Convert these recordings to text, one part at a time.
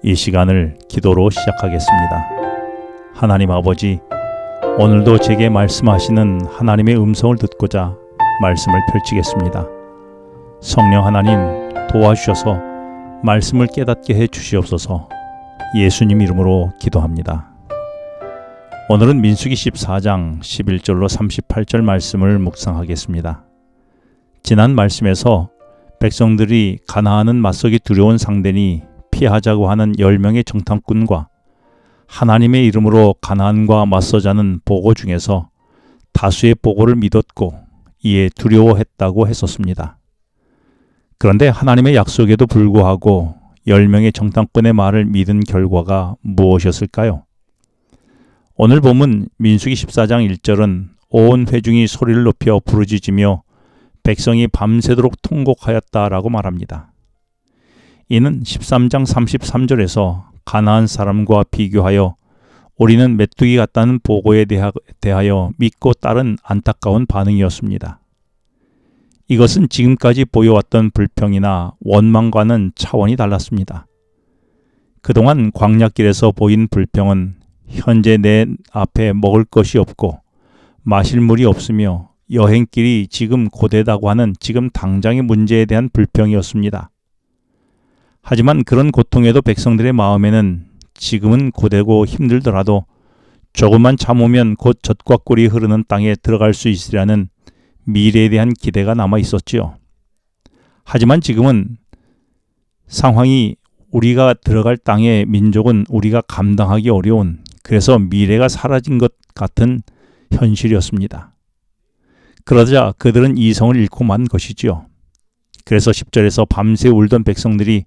이 시간을 기도로 시작하겠습니다. 하나님 아버지, 오늘도 제게 말씀하시는 하나님의 음성을 듣고자 말씀을 펼치겠습니다. 성령 하나님 도와주셔서 말씀을 깨닫게 해 주시옵소서. 예수님 이름으로 기도합니다. 오늘은 민수기 14장 11절로 38절 말씀을 묵상하겠습니다. 지난 말씀에서 백성들이 가나안은 맞서기 두려운 상대니 피하자고 하는 10명의 정탐꾼과 하나님의 이름으로 가나안과 맞서자는 보고 중에서 다수의 보고를 믿었고 이에 두려워했다고 했었습니다. 그런데 하나님의 약속에도 불구하고 10명의 정탐꾼의 말을 믿은 결과가 무엇이었을까요? 오늘 본문 민수기 14장 1절은 온 회중이 소리를 높여 부르짖으며 백성이 밤새도록 통곡하였다라고 말합니다. 이는 13장 33절에서 가나안 사람과 비교하여 우리는 메뚜기 같다는 보고에 대하여 믿고 따른 안타까운 반응이었습니다. 이것은 지금까지 보여왔던 불평이나 원망과는 차원이 달랐습니다. 그동안 광야길에서 보인 불평은 현재 내 앞에 먹을 것이 없고 마실 물이 없으며 여행길이 지금 고되다고 하는 지금 당장의 문제에 대한 불평이었습니다. 하지만 그런 고통에도 백성들의 마음에는 지금은 고되고 힘들더라도 조금만 참으면 곧 젖과 꿀이 흐르는 땅에 들어갈 수 있으리라는 미래에 대한 기대가 남아 있었지요. 하지만 지금은 상황이 우리가 들어갈 땅의 민족은 우리가 감당하기 어려운, 그래서 미래가 사라진 것 같은 현실이었습니다. 그러자 그들은 이성을 잃고 만 것이지요. 그래서 10절에서 밤새 울던 백성들이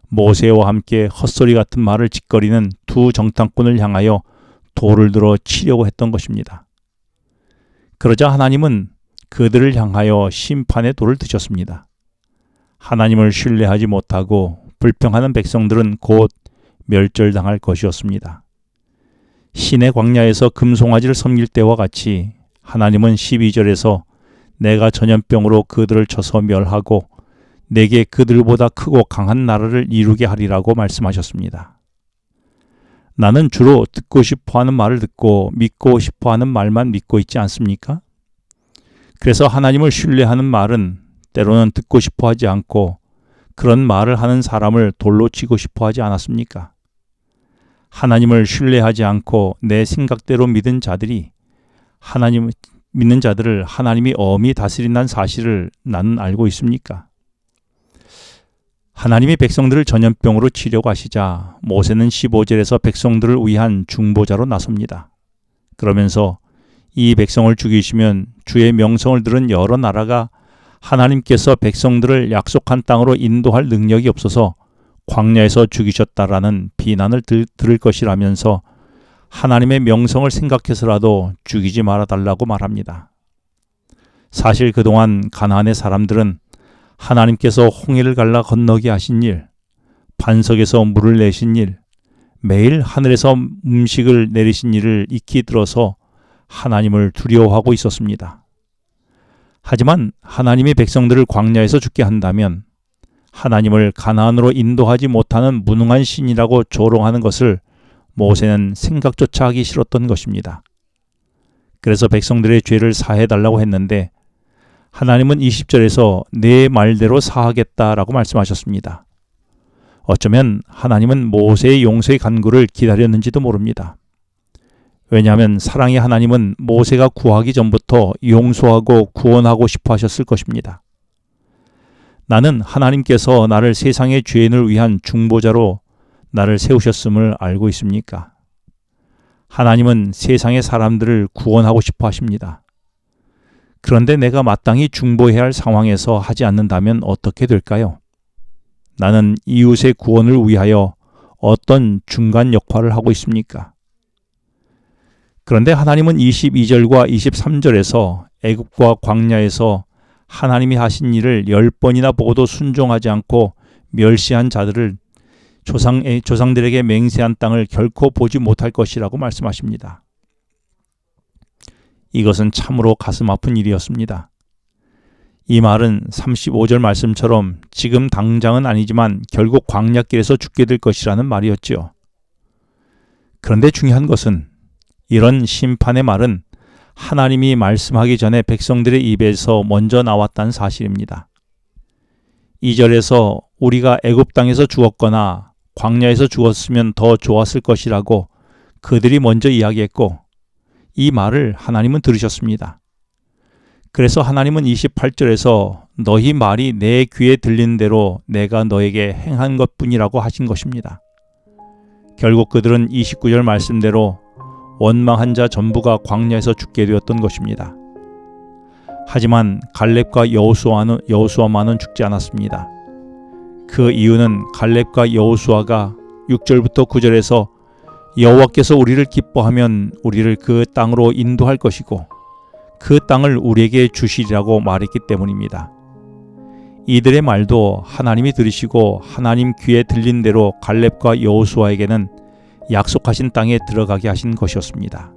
모세와 함께 헛소리 같은 말을 짓거리는 두 정탐꾼을 향하여 돌을 들어 치려고 했던 것입니다. 그러자 하나님은 그들을 향하여 심판의 돌을 드셨습니다. 하나님을 신뢰하지 못하고 불평하는 백성들은 곧 멸절당할 것이었습니다. 신의 광야에서 금송아지를 섬길 때와 같이 하나님은 12절에서 내가 전염병으로 그들을 쳐서 멸하고 내게 그들보다 크고 강한 나라를 이루게 하리라고 말씀하셨습니다. 나는 주로 듣고 싶어하는 말을 듣고 믿고 싶어하는 말만 믿고 있지 않습니까? 그래서 하나님을 신뢰하는 말은 때로는 듣고 싶어하지 않고 그런 말을 하는 사람을 돌로 치고 싶어하지 않았습니까? 하나님을 신뢰하지 않고 내 생각대로 믿은 자들이 믿는 자들을 하나님이 엄히 다스린다는 사실을 나는 알고 있습니까? 하나님이 백성들을 전염병으로 치려고 하시자 모세는 15절에서 백성들을 위한 중보자로 나섭니다. 그러면서 이 백성을 죽이시면 주의 명성을 들은 여러 나라가 하나님께서 백성들을 약속한 땅으로 인도할 능력이 없어서 광야에서 죽이셨다라는 비난을 들을 것이라면서 하나님의 명성을 생각해서라도 죽이지 말아달라고 말합니다. 사실 그동안 가나안의 사람들은 하나님께서 홍해를 갈라 건너게 하신 일, 반석에서 물을 내신 일, 매일 하늘에서 음식을 내리신 일을 익히 들어서 하나님을 두려워하고 있었습니다. 하지만 하나님이 백성들을 광야에서 죽게 한다면 하나님을 가나안으로 인도하지 못하는 무능한 신이라고 조롱하는 것을 모세는 생각조차 하기 싫었던 것입니다. 그래서 백성들의 죄를 사해달라고 했는데 하나님은 20절에서 내 말대로 사하겠다라고 말씀하셨습니다. 어쩌면 하나님은 모세의 용서의 간구를 기다렸는지도 모릅니다. 왜냐하면 사랑의 하나님은 모세가 구하기 전부터 용서하고 구원하고 싶어 하셨을 것입니다. 나는 하나님께서 나를 세상의 죄인을 위한 중보자로 나를 세우셨음을 알고 있습니까? 하나님은 세상의 사람들을 구원하고 싶어 하십니다. 그런데 내가 마땅히 중보해야 할 상황에서 하지 않는다면 어떻게 될까요? 나는 이웃의 구원을 위하여 어떤 중간 역할을 하고 있습니까? 그런데 하나님은 22절과 23절에서 애굽과 광야에서 하나님이 하신 일을 10번이나 보고도 순종하지 않고 멸시한 자들을 조상들에게 맹세한 땅을 결코 보지 못할 것이라고 말씀하십니다. 이것은 참으로 가슴 아픈 일이었습니다. 이 말은 35절 말씀처럼 지금 당장은 아니지만 결국 광야길에서 죽게 될 것이라는 말이었지요. 그런데 중요한 것은 이런 심판의 말은 하나님이 말씀하기 전에 백성들의 입에서 먼저 나왔다는 사실입니다. 2절에서 우리가 애굽 땅에서 죽었거나 광야에서 죽었으면 더 좋았을 것이라고 그들이 먼저 이야기했고 이 말을 하나님은 들으셨습니다. 그래서 하나님은 28절에서 너희 말이 내 귀에 들린 대로 내가 너에게 행한 것뿐이라고 하신 것입니다. 결국 그들은 29절 말씀대로 원망한 자 전부가 광야에서 죽게 되었던 것입니다. 하지만 갈렙과 여호수아만은 죽지 않았습니다. 그 이유는 갈렙과 여호수아가 6절부터 9절에서 여호와께서 우리를 기뻐하면 우리를 그 땅으로 인도할 것이고 그 땅을 우리에게 주시리라고 말했기 때문입니다. 이들의 말도 하나님이 들으시고 하나님 귀에 들린 대로 갈렙과 여호수아에게는 약속하신 땅에 들어가게 하신 것이었습니다.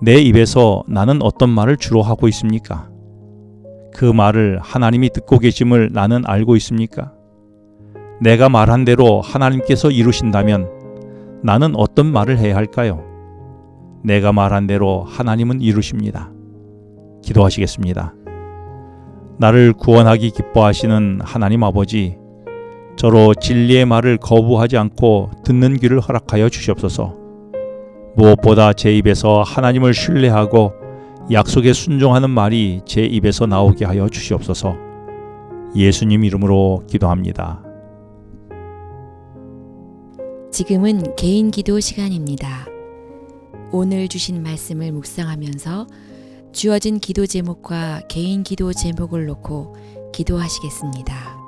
내 입에서 나는 어떤 말을 주로 하고 있습니까? 그 말을 하나님이 듣고 계심을 나는 알고 있습니까? 내가 말한 대로 하나님께서 이루신다면 나는 어떤 말을 해야 할까요? 내가 말한 대로 하나님은 이루십니다. 기도하시겠습니다. 나를 구원하기 기뻐하시는 하나님 아버지, 저로 진리의 말을 거부하지 않고 듣는 귀를 허락하여 주시옵소서. 무엇보다 제 입에서 하나님을 신뢰하고 약속에 순종하는 말이 제 입에서 나오게 하여 주시옵소서. 예수님 이름으로 기도합니다. 지금은 개인 기도 시간입니다. 오늘 주신 말씀을 묵상하면서 주어진 기도 제목과 개인 기도 제목을 놓고 기도하시겠습니다.